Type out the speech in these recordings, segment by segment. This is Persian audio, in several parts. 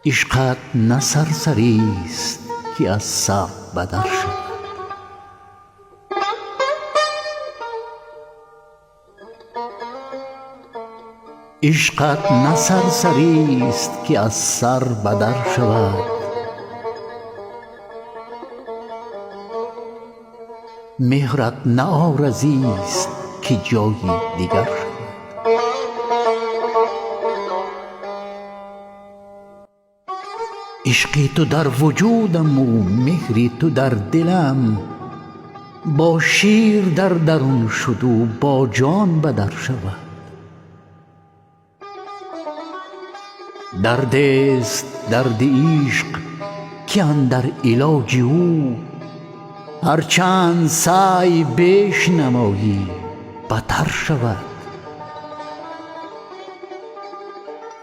عشقت نه سرسری است که از سر بدر شود. عشقت نه سرسری است که از سر بدر شود. مهرت نه عارضی است که جایی دیگر شود. عشق تو در وجودم و مهر تو در دلم، با شیر در درون شد و با جان بدر شود. درد است درد عشق که اندر علاج او، هرچند سعی بیش نمایی بتر شود.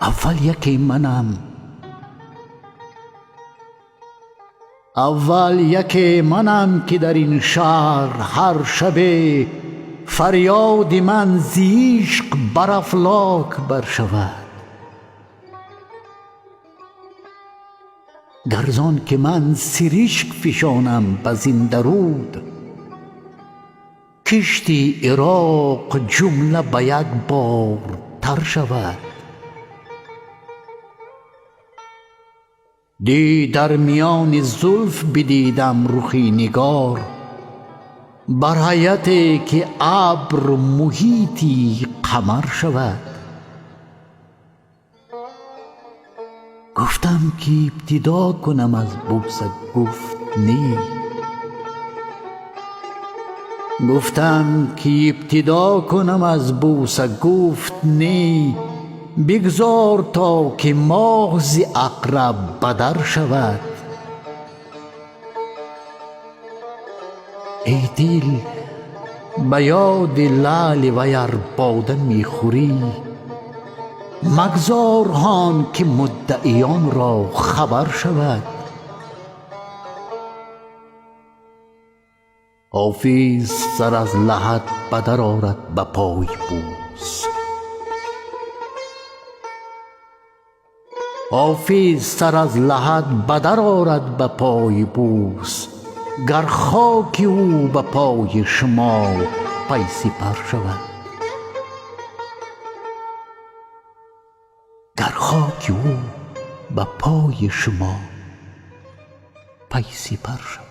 اول یکی منم که در این شهر هر شب فریاد من ز عشق بر افلاک بر شود. گر زان که من سرشک فشانم بزین درود، کشتی عراق جمله به یک بار تر شود. دی در میان زلف بدیدم رخی نگار، بر حیاتی که ابر محیطی قمر شود. گفتم که ابتدا کنم از بوسه، گفت نی. گفتم که ابتدا کنم از بوسه، گفت نی. بگذار تا که ماه ز عقرب بدر شود. ای دل به یاد لعل وی ار باده می خوری، مگذار هان که مدعیان را خبر شود. حافظ سر از لحد بدر آرد به پای بوس. حافظ سر از لحد بدر آرد به پای بوس، گر خاک او به پای شما پی سپر شود. گر خاک او به پای شما پی سپر شود.